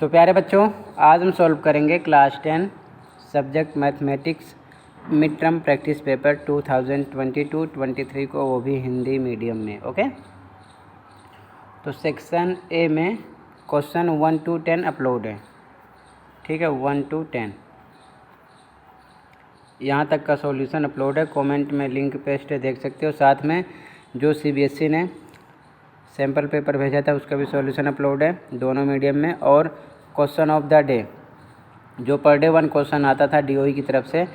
तो प्यारे बच्चों, आज हम सॉल्व करेंगे class 10 subject mathematics mid term practice paper 2022-23 को, वो भी हिंदी मीडियम में। ओके, तो सेक्शन ए में क्वेश्चन 1 to 10 अपलोड है। ठीक है, 1 to 10 यहाँ तक का सॉल्यूशन अपलोड है। कमेंट में लिंक पेस्ट है, देख सकते हो। साथ में जो CBSE ने सैम्पल पेपर भेजा था उसका भी सॉल्यूशन अपलोड है, दोनों मीडियम में। और क्वेश्चन ऑफ द डे, जो पर डे 1 क्वेश्चन आता था DOE की तरफ से,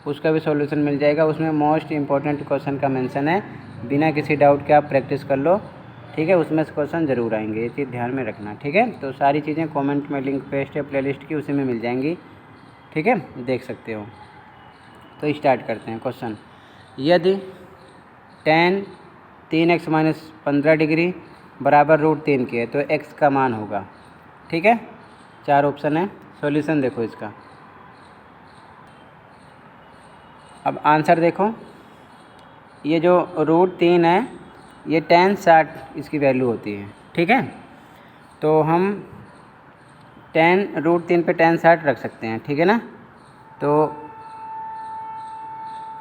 उसका भी सॉल्यूशन मिल जाएगा। उसमें मोस्ट इंपॉर्टेंट क्वेश्चन का मेंशन है, बिना किसी डाउट के आप प्रैक्टिस कर लो। ठीक है, उसमें से क्वेश्चन ज़रूर आएंगे, ये चीज़ ध्यान में रखना। ठीक है, तो सारी चीज़ें कमेंट में लिंक पेस्ट है प्लेलिस्ट की, उसी में मिल जाएंगी। ठीक है, देख सकते हो। तो स्टार्ट करते हैं क्वेश्चन। यदि tan 3x - 15 डिग्री बराबर √3 के है तो x का मान होगा। ठीक है, 4 ऑप्शन है। सॉल्यूशन देखो इसका। अब आंसर देखो, ये जो √3 है ये tan 60 इसकी वैल्यू होती है। ठीक है, तो हम √3 पे tan 60 रख सकते हैं। ठीक है ना, तो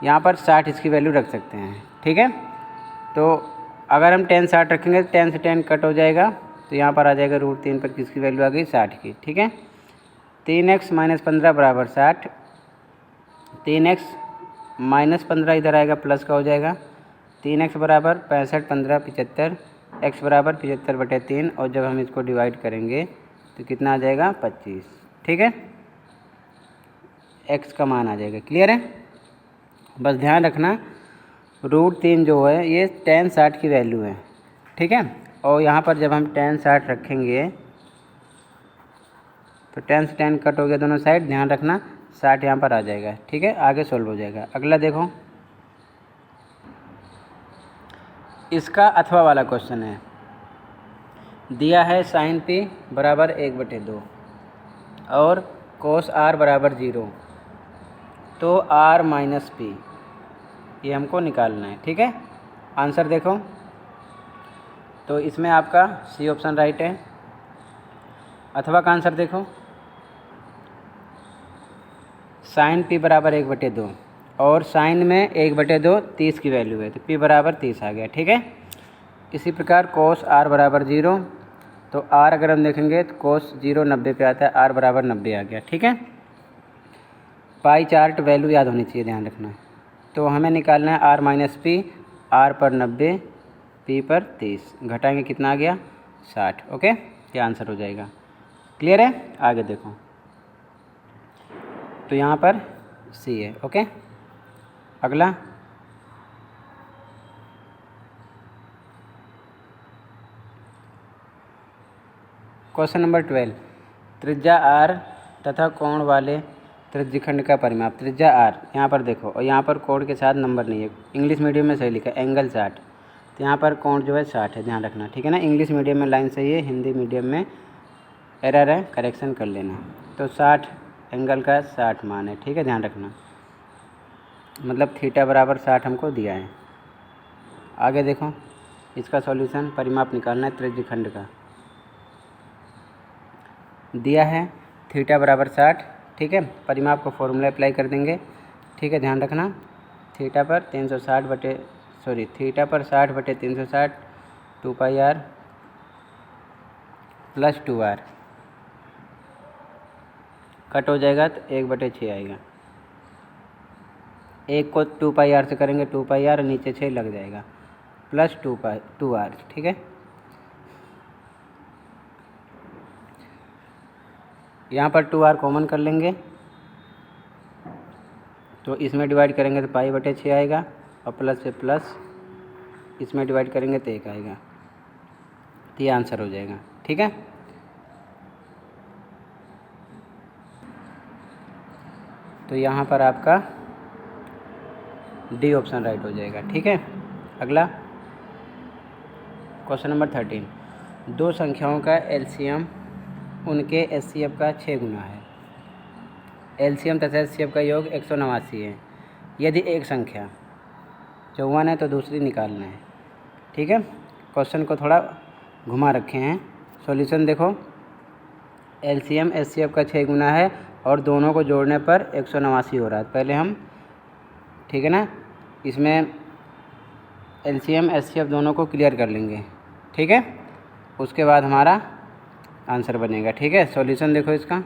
यहाँ पर 60 इसकी वैल्यू रख सकते हैं। ठीक है, तो अगर हम tan 60 रखेंगे तो tan से tan कट हो जाएगा, तो यहाँ पर आ जाएगा √3 पर किसकी वैल्यू आ गई, 60 की। ठीक है, 3x - 15 बराबर 60, 3x - 15 इधर आएगा प्लस का हो जाएगा, 3x बराबर 65, 15 75, x बराबर 75/3। और जब हम इसको डिवाइड करेंगे तो कितना आ जाएगा, 25। ठीक है, x का मान आ जाएगा। क्लियर है, बस ध्यान रखना √3 जो है ये tan 60 की वैल्यू है। ठीक है, और यहाँ पर जब हम tan 60 रखेंगे तो tan से tan कट हो गया दोनों साइड, ध्यान रखना 60 यहाँ पर आ जाएगा। ठीक है, आगे सोल्व हो जाएगा। अगला देखो, इसका अथवा वाला क्वेश्चन है। दिया है sin p बराबर 1/2 और cos r बराबर 0, तो r - p ये हमको निकालना है। ठीक है, आंसर देखो, तो इसमें आपका C ऑप्शन राइट है। अथवा का आंसर देखो, sin p बराबर 1/2 और साइन में 1/2 30 की वैल्यू है, तो p बराबर 30 आ गया। ठीक है, इसी प्रकार cos r बराबर 0, तो r अगर हम देखेंगे तो cos 0 90 पे आता है, r बराबर 90 आ गया। ठीक है, पाई चार्ट वैल्यू याद होनी चाहिए, ध्यान रखना। तो हमें निकालना है r - p, r पर 90, p पर 30, घटाएंगे कितना आ गया, 60। ओके, ये आंसर हो जाएगा। क्लियर है, आगे देखो, तो यहाँ पर C है। ओके, अगला क्वेश्चन नंबर 12, त्रिज्या r तथा कोण वाले त्रिज्यखंड का परिमाप। त्रिज्या r यहाँ पर देखो, और यहाँ पर कोण के साथ नंबर नहीं है, इंग्लिश मीडियम में सही लिखा है, एंगल 60, तो यहाँ पर कोण जो है 60 है, ध्यान रखना। ठीक है ना, इंग्लिश मीडियम में लाइन सही है, हिंदी मीडियम में एरर है, करेक्शन कर लेना। तो 60 एंगल का 60 मान है। ठीक है, ध्यान रखना, मतलब थीटा बराबर 60 हमको दिया है। आगे देखो, इसका सॉल्यूशन, परिमाप निकालना है त्रिज्यखंड का। दिया है थीटा बराबर 60। ठीक है, परिमाप को फॉर्मूला अप्लाई कर देंगे। ठीक है, ध्यान रखना, थीटा पर 60/360 2πr प्लस 2r कट हो जाएगा तो 1/6 आएगा। एक को 2πr से करेंगे 2πr, नीचे 6 लग जाएगा, प्लस 2r। ठीक है, यहाँ पर 2r कॉमन कर लेंगे, तो इसमें डिवाइड करेंगे तो π/6 आएगा, और प्लस से प्लस इसमें डिवाइड करेंगे तो 1 आएगा, तो ये आंसर हो जाएगा। ठीक है, तो यहाँ पर आपका D ऑप्शन राइट हो जाएगा। ठीक है, अगला क्वेश्चन नंबर 13, दो संख्याओं का LCM उनके HCF का 6 गुना है। LCM तथा HCF का योग 189 है। यदि एक संख्या 54 है तो दूसरी निकालना है। ठीक है, क्वेश्चन को थोड़ा घुमा रखे हैं। सॉल्यूशन देखो, LCM HCF का 6 गुना है और दोनों को जोड़ने पर 189 हो रहा है। पहले हम, ठीक है ना, इसमें LCM HCF दोनों को क्लियर कर लेंगे, ठीक है, उसके बाद हमारा आंसर बनेगा। ठीक है, सॉल्यूशन देखो इसका।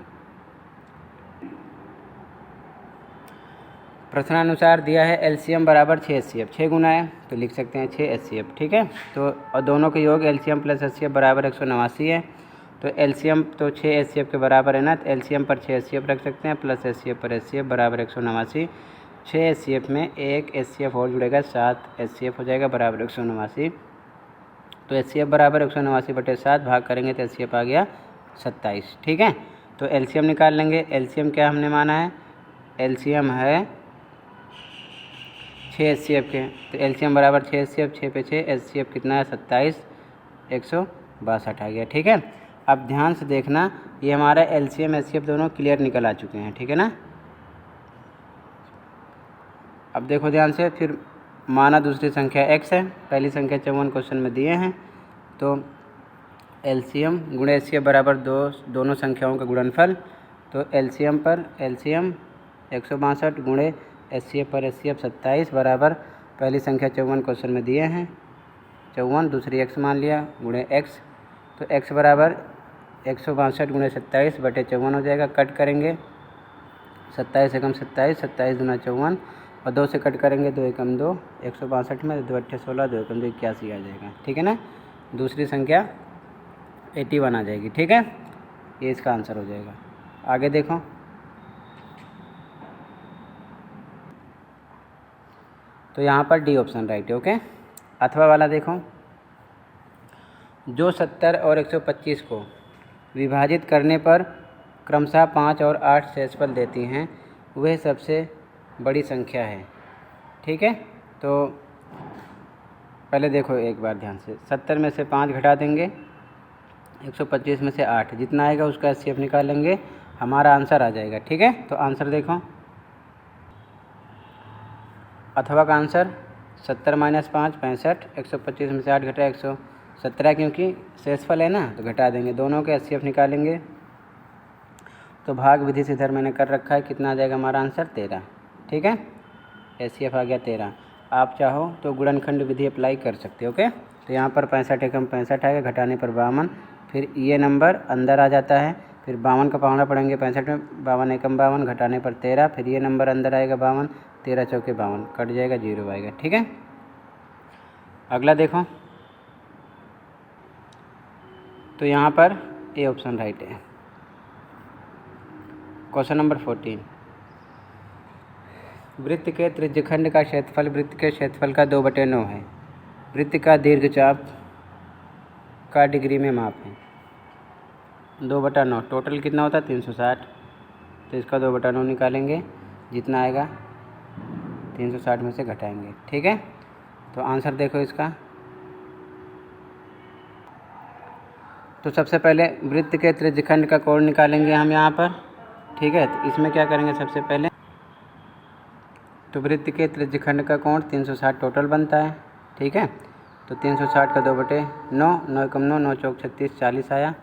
प्रश्नानुसार दिया है LCM बराबर 6 HCF, 6 गुना है तो लिख सकते हैं 6 HCF, ठीक है। तो और दोनों के योग LCM प्लस HCF बराबर 189 है, तो LCM तो 6 HCF के बराबर है ना, तो LCM पर 6 HCF रख सकते हैं प्लस HCF पर HCF बराबर 189। 6 HCF में एक HCF और जुड़ेगा, 7 HCF हो जाएगा बराबर 189। तो HCF बराबर 189/7 भाग करेंगे तो HCF आ गया 27, ठीक है। तो LCM निकाल लेंगे। LCM क्या हमने माना है, LCM है 6 HCF के, तो LCM बराबर 6 HCF, 6 पे 6 HCF कितना है 27, 162 आ गया, ठीक है। अब ध्यान से देखना, ये हमारा LCM HCF दोनों क्लियर निकल आ चुके हैं, ठीक है ना। अब देखो ध्यान से, फिर माना दूसरी संख्या x है, पहली संख्या 54 क्वेश्चन में दिए हैं, तो LCM गुणे HCF बराबर दोनों संख्याओं का गुणनफल। तो LCM पर LCM 162 गुणे HCF पर HCF 27 बराबर पहली संख्या 54 क्वेश्चन में दिए हैं 54, दूसरी x मान लिया गुणे x, तो x बराबर 162 गुणे 27/54 हो जाएगा। कट करेंगे 27 एकम 27, 27 दूना 54 और 2 से कट करेंगे 2 एकम 2, 162 में 2 अट्ठे 16, 2 एकम 2 81 आ जाएगा, ठीक है ना। दूसरी संख्या 81 आ जाएगी, ठीक है, ये इसका आंसर हो जाएगा। आगे देखो, तो यहाँ पर डी ऑप्शन राइट है, ओके। अथवा वाला देखो, जो 70 और 125 को विभाजित करने पर क्रमशः 5 और 8 शेषफल देती हैं, वह सबसे बड़ी संख्या है, ठीक है। तो पहले देखो एक बार ध्यान से, 70 में से 5 घटा देंगे, 125 में से 8, जितना आएगा उसका HCF निकालेंगे, हमारा आंसर आ जाएगा, ठीक है। तो आंसर देखो, अथवा का आंसर 70 - 5 65, 125 में से 8 घटा 117, क्योंकि शेषफल है ना तो घटा देंगे, दोनों के HCF निकालेंगे। तो भाग विधि से इधर मैंने कर रखा है, कितना आ जाएगा हमारा आंसर 13, ठीक है, HCF आ गया 13। आप चाहो तो गुणनखंड विधि अप्लाई कर सकते हो, ओके। तो यहाँ पर 65 एकम 65 आएगा, घटाने पर 52, फिर ये नंबर अंदर आ जाता है, फिर 52 का पावड़ा पढ़ेंगे 65 में, 52 एकम 52, घटाने पर 13, फिर ये नंबर अंदर आएगा 52, 13 चौके 52, कट जाएगा 0 आएगा, ठीक है। अगला देखो, तो यहाँ पर ए ऑप्शन राइट है। क्वेश्चन नंबर 14, वृत्त के त्रिज्यखंड का क्षेत्रफल वृत्त के क्षेत्रफल का 2/9 है। वृत्त का दीर्घचाप का डिग्री में माप है 2/9, टोटल कितना होता है 360, तो इसका 2/9 निकालेंगे, जितना आएगा 360 में से घटाएंगे, ठीक है। तो आंसर देखो इसका, तो सबसे पहले वृत्त के त्रिज्यखंड का कोण निकालेंगे हम यहाँ पर, ठीक है। तो इसमें क्या करेंगे, सबसे पहले तो वृत्त के त्रिज्यखंड का कोण 360 टोटल बनता है, ठीक है। तो 360 का 2/9, 9 एकम 9, 9 चौक 36, 40 आया,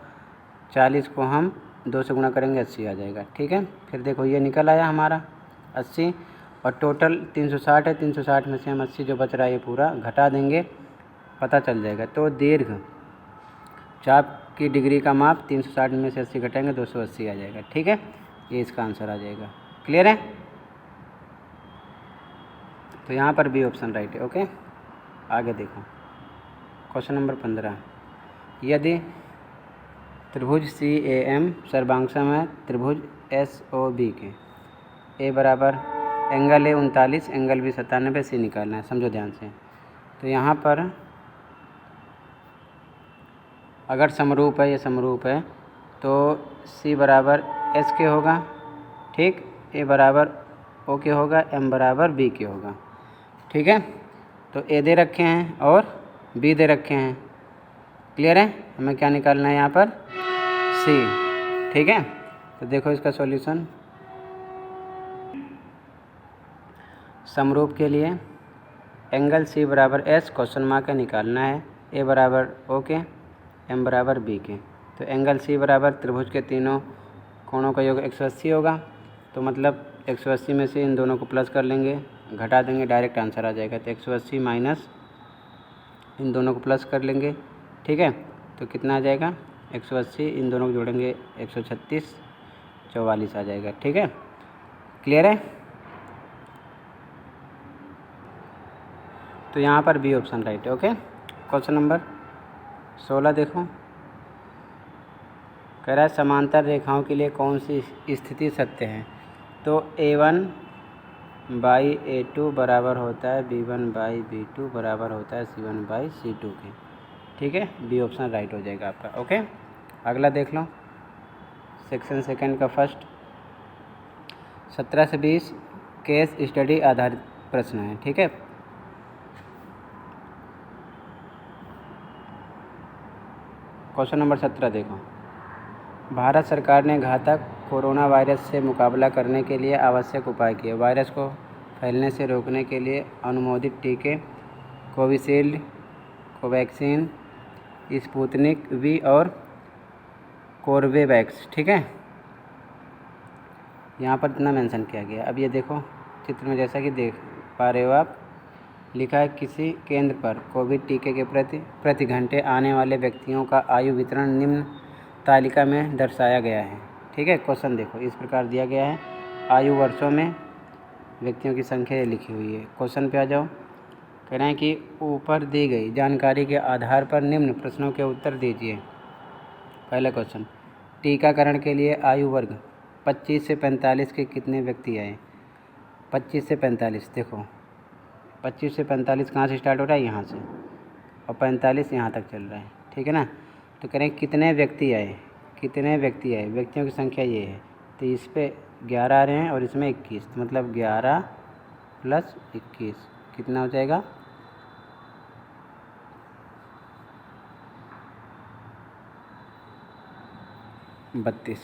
40 को हम 2 से गुणा करेंगे 80 आ जाएगा, ठीक है। फिर देखो ये निकल आया हमारा 80, और टोटल 360 है, 360 में से हम 80 जो बच रहा है ये पूरा घटा देंगे, पता चल जाएगा। तो दीर्घ चाप की डिग्री का माप 360 में से 80 घटाएंगे 280 आ जाएगा, ठीक है, ये इसका आंसर आ जाएगा। क्लियर है, तो यहाँ पर बी ऑप्शन राइट है, ओके। आगे देखो, क्वेश्चन नंबर 15, यदि त्रिभुज CAM सर्वांगसम है त्रिभुज SOB के, ए बराबर एंगल है 39, एंगल भी 97, सी निकालना है, समझो ध्यान से। तो यहाँ पर अगर समरूप है, ये समरूप है, तो C बराबर S के होगा, ठीक, A बराबर O के होगा, M बराबर B के होगा, ठीक है। तो A दे रखे हैं और B दे रखे हैं, क्लियर है। हमें क्या निकालना है यहाँ पर, C, ठीक है। तो देखो इसका सॉल्यूशन, समरूप के लिए एंगल C बराबर S क्वेश्चन मार्क का निकालना है, A बराबर O के, M बराबर B के। तो एंगल सी बराबर त्रिभुज के तीनों कोणों का योग 180 होगा। तो मतलब 180 में से इन दोनों को प्लस कर लेंगे, घटा देंगे, डायरेक्ट आंसर आ जाएगा। तो 180 माइनस इन दोनों को प्लस कर लेंगे, ठीक है। तो कितना आ जाएगा 180, इन दोनों को जोड़ेंगे 136, 44 आ जाएगा, ठीक है। क्लियर है। तो यहाँ पर बी ऑप्शन राइट है। ओके, क्वेश्चन नंबर 16 देखो, कह रहा है समांतर रेखाओं के लिए कौन सी स्थिति सत्य है। तो A1 बाई A2 बराबर होता है B1 बाई B2 बराबर होता है C1 बाई C2 के, ठीक है। बी ऑप्शन राइट हो जाएगा आपका। ओके, अगला देख लो, सेक्शन सेकंड का फर्स्ट 17 से 20 केस स्टडी आधारित प्रश्न है, ठीक है। क्वेश्चन नंबर 17 देखो, भारत सरकार ने घातक कोरोना वायरस से मुकाबला करने के लिए आवश्यक उपाय किए। वायरस को फैलने से रोकने के लिए अनुमोदित टीके कोविशील्ड, कोवैक्सीन, स्पुतनिक वी और कोर्बेवैक्स, ठीक है। यहाँ पर इतना मेंशन किया गया। अब ये देखो चित्र में, जैसा कि देख पा रहे हो आप, लिखा है किसी केंद्र पर कोविड टीके के प्रति घंटे आने वाले व्यक्तियों का आयु वितरण निम्न तालिका में दर्शाया गया है, ठीक है। क्वेश्चन देखो इस प्रकार दिया गया है, आयु वर्षों में व्यक्तियों की संख्या लिखी हुई है। क्वेश्चन पे आ जाओ, कह रहे हैं कि ऊपर दी गई जानकारी के आधार पर निम्न प्रश्नों के उत्तर दीजिए। पहला क्वेश्चन, टीकाकरण के लिए आयु वर्ग 25 से 45 के कितने व्यक्ति आए। 25 से 45, देखो 25 से 45 कहाँ से स्टार्ट हो रहा है, यहाँ से, और 45 यहाँ तक चल रहा है, ठीक है ना। तो कह रहे हैं कितने व्यक्ति आए, कितने व्यक्ति आए, व्यक्तियों की संख्या ये है। तो इस पे 11 आ रहे हैं और इसमें 21, तो मतलब 11 प्लस 21 कितना हो जाएगा 32,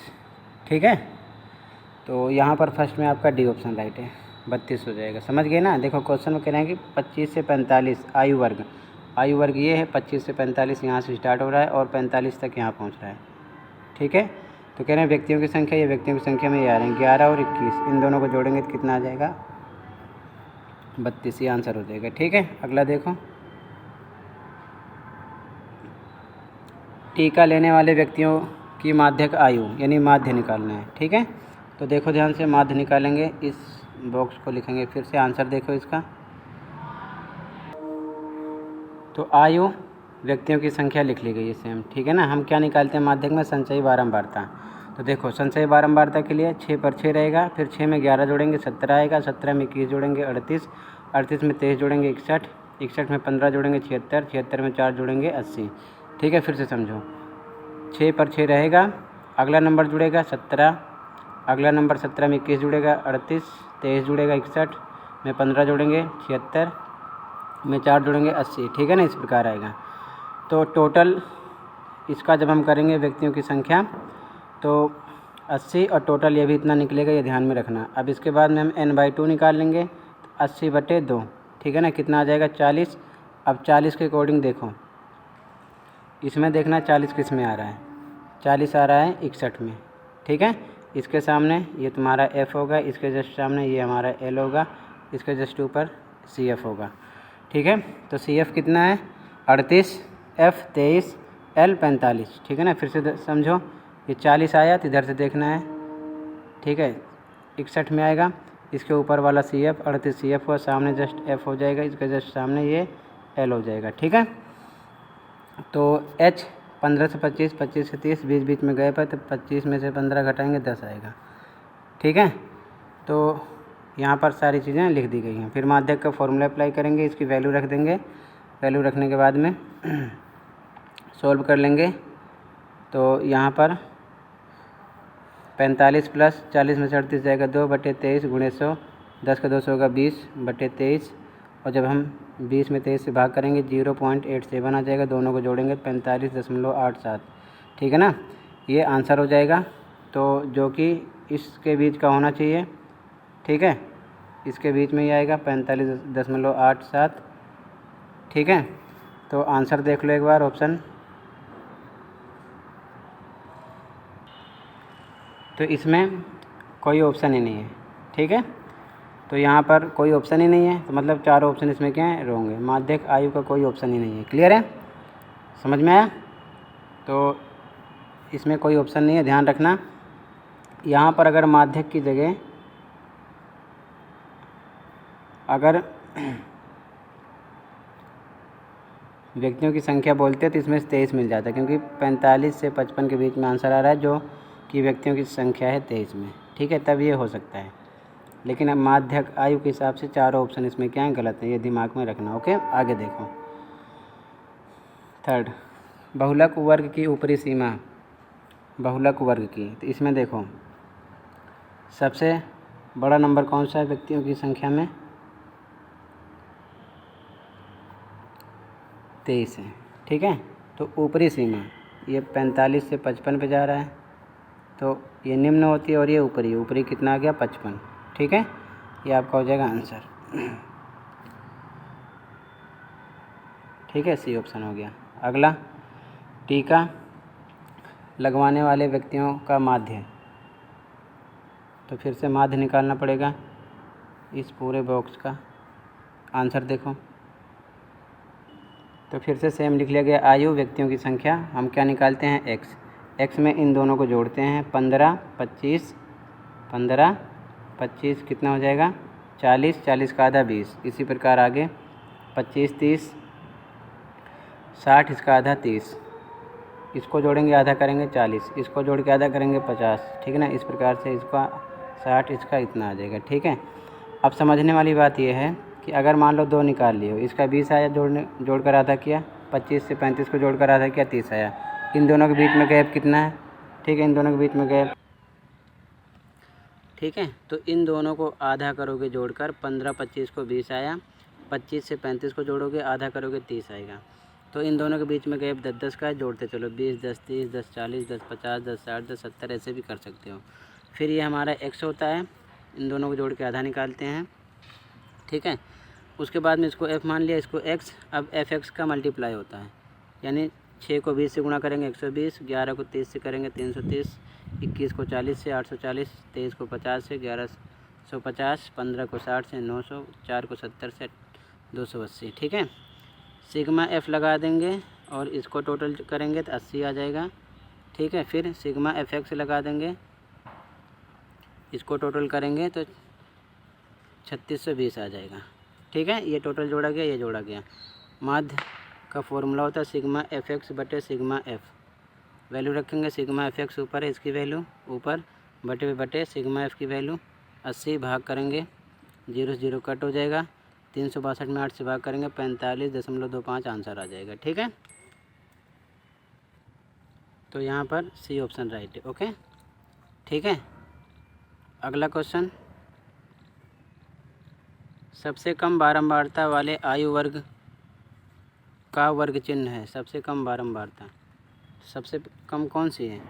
ठीक है। तो यहाँ पर फर्स्ट में आपका डी ऑप्शन राइट है, 32 हो जाएगा। समझ गए ना। देखो क्वेश्चन में कह रहे हैं कि 25 से 45 आयु वर्ग ये है, 25 से 45 यहाँ से स्टार्ट हो रहा है और 45 तक यहाँ पहुँच रहा है, ठीक है। तो कह रहे हैं व्यक्तियों की संख्या, ये व्यक्तियों की संख्या में ये आ रहे हैं 11 और 21, इन दोनों को जोड़ेंगे तो कितना आ जाएगा 32, ये आंसर हो जाएगा, ठीक है। अगला देखो, टीका लेने वाले व्यक्तियों की माध्यक आयु यानी माध्य निकालना है, ठीक है। तो देखो ध्यान से, माध्य निकालेंगे, इस बॉक्स को लिखेंगे, फिर से आंसर देखो इसका। तो आयु व्यक्तियों की संख्या लिख ली गई है सेम, ठीक है ना। हम क्या निकालते हैं माध्यक में, संचयी बारंबारता। तो देखो संचयी बारंबारता के लिए 6 पर 6 रहेगा, फिर 6 में 11 जोड़ेंगे 17 आएगा, 17 में 21 जोड़ेंगे 38, 38 में 23 जोड़ेंगे 61, 61 में 15 जोड़ेंगे 76, 76 में 4 जोड़ेंगे 80, ठीक है। फिर से समझो, 6 पर 6 रहेगा, अगला नंबर जुड़ेगा 17, अगला नंबर 17 में 21 जुड़ेगा 38, 23 जुड़ेगा 61 में 15 जोड़ेंगे 76 में 4 जोड़ेंगे 80, ठीक है ना। इस प्रकार आएगा। तो टोटल इसका जब हम करेंगे व्यक्तियों की संख्या तो 80 और टोटल ये भी इतना निकलेगा, ये ध्यान में रखना। अब इसके बाद में हम n/2 निकाल लेंगे, 80/2, ठीक है ना। कितना आ जाएगा 40। अब 40 के अकॉर्डिंग देखो, इसमें देखना 40 किस में आ रहा है, 40 आ रहा है 61 में, ठीक है। इसके सामने ये तुम्हारा F होगा, इसके जस्ट सामने ये हमारा L होगा, इसके जस्ट ऊपर CF होगा, ठीक है। तो CF कितना है 38, F 23, L 45, ठीक है ना। फिर से समझो, ये 40 आया तो इधर से देखना है, ठीक है, 61 में आएगा, इसके ऊपर वाला CF 38 CF हुआ, सामने जस्ट F हो जाएगा, इसके जस्ट सामने ये L हो जाएगा, ठीक है। तो H 15 से 25, 25 से 30, बीच में गए पर, तो 25 में से 15 घटाएंगे 10 आएगा, ठीक है। तो यहाँ पर सारी चीज़ें लिख दी गई हैं। फिर माध्यक का फॉर्मूला अप्लाई करेंगे, इसकी वैल्यू रख देंगे, वैल्यू रखने के बाद में सॉल्व कर लेंगे। तो यहाँ पर 45 प्लस 40 में से 38 जाएगा 2/23 गुणे 100, 10 का 200 होगा 20/23, और जब हम 20 में 23 से भाग करेंगे 0.87 आ जाएगा, दोनों को जोड़ेंगे 45.87, ठीक है ना। ये आंसर हो जाएगा। तो जो कि इसके बीच का होना चाहिए, ठीक है, इसके बीच में ही आएगा 45.87, ठीक है। तो आंसर देख लो एक बार, ऑप्शन तो इसमें कोई ऑप्शन ही नहीं है, ठीक है। तो यहाँ पर कोई ऑप्शन ही नहीं है, तो मतलब 4 ऑप्शन इसमें क्या है, रॉन्ग है। माध्यक आयु का कोई ऑप्शन ही नहीं है। क्लियर है, समझ में आया? तो इसमें कोई ऑप्शन नहीं है, ध्यान रखना। यहाँ पर अगर माध्यक की जगह अगर व्यक्तियों की संख्या बोलते हैं तो इसमें 23 मिल जाता है, क्योंकि 45 से 55 के बीच में आंसर आ रहा है, जो कि व्यक्तियों की संख्या है 23 में, ठीक है। तब ये हो सकता है। लेकिन अब माध्यक आयु के हिसाब से 4 ऑप्शन इसमें क्या है, गलत है, ये दिमाग में रखना। ओके, आगे देखो। 3rd, बहुलक वर्ग की ऊपरी सीमा, बहुलक वर्ग की। तो इसमें देखो सबसे बड़ा नंबर कौन सा है व्यक्तियों की संख्या में, 23 है, ठीक है। तो ऊपरी सीमा ये 45 से 55 पे जा रहा है, तो ये निम्न होती है और ये ऊपरी, ऊपरी कितना आ गया, 55, ठीक है। ये आपका हो जाएगा आंसर, ठीक है, सी ऑप्शन हो गया। अगला, टीका लगवाने वाले व्यक्तियों का माध्य। तो फिर से माध्य निकालना पड़ेगा इस पूरे बॉक्स का। आंसर देखो, तो फिर से सेम लिख लिया गया। आयु, व्यक्तियों की संख्या, हम क्या निकालते हैं, एक्स। एक्स में इन दोनों को जोड़ते हैं, 15 25, 15 25 कितना हो जाएगा, 40, 40 का आधा 20। इसी प्रकार आगे 25 30, 60 इसका आधा 30, इसको जोड़ेंगे आधा करेंगे 40, इसको जोड़ के आधा करेंगे 50, ठीक है ना। इस प्रकार से इसका 60, इसका इतना आ जाएगा, ठीक है। अब समझने वाली बात यह है कि अगर मान लो 2 निकाल लिए हो, इसका 20 आया, जोड़कर आधा किया, 25 से 35 को जोड़कर आधा किया, 30 आया। इन दोनों के बीच में गैप कितना है, ठीक है, इन दोनों के बीच में गैप, ठीक है। तो इन दोनों को आधा करोगे जोड़कर, 15 25 को 20 आया, 25 से 35 को जोड़ोगे आधा करोगे 30 आएगा। तो इन दोनों के बीच में गैप 10 10 का है, जोड़ते चलो, 20 10 30 10 40 10 50 10 60 10 70, ऐसे भी कर सकते हो। फिर ये हमारा x होता है, इन दोनों को जोड़ के आधा निकालते हैं, ठीक है। उसके बाद में इसको f मान लिया, इसको x। अब fx का मल्टीप्लाई होता है, यानी 6 को 20 से गुणा करेंगे 120, 11 को 30 से करेंगे 330, 21 को 40 से 840, 23 को 50 से 1150, 15 को 60 से 900, 4 को 70 से 280, ठीक है। सिग्मा f लगा देंगे और इसको टोटल करेंगे तो 80 आ जाएगा, ठीक है। फिर सिग्मा fx लगा देंगे, इसको टोटल करेंगे तो 3620 आ जाएगा, ठीक है। ये टोटल जोड़ा गया, ये जोड़ा गया। माध्य का फॉर्मूला होता है सिग्मा fx बटे सिग्मा f। वैल्यू रखेंगे, सिग्मा fx ऊपर है, इसकी वैल्यू ऊपर, बटे बटे सिग्मा f की वैल्यू 80, भाग करेंगे 0 0 कट हो जाएगा, 362 में 8 से भाग करेंगे 45.25 आंसर आ जाएगा, ठीक है। तो यहाँ पर सी ऑप्शन राइट है, ओके, ठीक है। अगला क्वेश्चन, सबसे कम बारंबारता वाले आयु वर्ग का वर्ग चिन्ह है। सबसे कम बारंबारता, सबसे कम कौन सी है,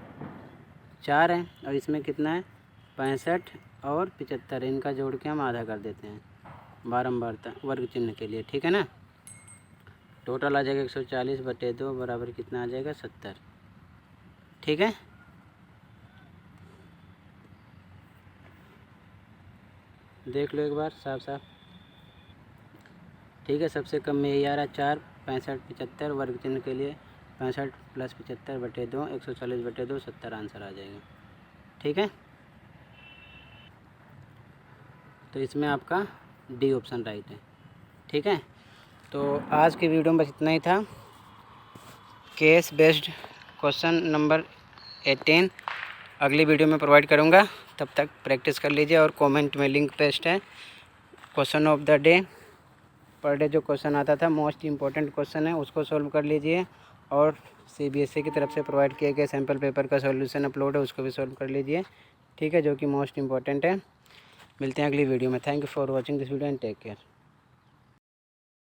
4 है, और इसमें कितना है, 65 और 75, इनका जोड़ के हम आधा कर देते हैं बारंबारता वर्ग चिन्ह के लिए, ठीक है ना। टोटल आ जाएगा 140 बटे 2 बराबर कितना आ जाएगा, 70, ठीक है। देख लो एक बार साफ साफ, ठीक है। सबसे कम में यही आ रहा है 4, 65 75 वर्ग चिन्ह के लिए 65 + 75 बटे 2, 140 बटे 2, 70 आंसर आ जाएगा, ठीक है। तो इसमें आपका डी ऑप्शन राइट है, ठीक है। तो आज की वीडियो में बस इतना ही था। केस बेस्ड क्वेश्चन नंबर 18 अगली वीडियो में प्रोवाइड करूँगा, तब तक प्रैक्टिस कर लीजिए। और कमेंट में लिंक पेस्ट है। Question of the day, per day जो क्वेश्चन आता था, मोस्ट इम्पोर्टेंट क्वेश्चन है, उसको सॉल्व कर लीजिए। और CBSE की तरफ से प्रोवाइड किए गए सैम्पल पेपर का सॉल्यूशन अपलोड है, उसको भी सॉल्व कर लीजिए, ठीक है, जो कि मोस्ट इम्पोर्टेंट है। मिलते हैं अगली वीडियो में। Thank you for watching this video and take care.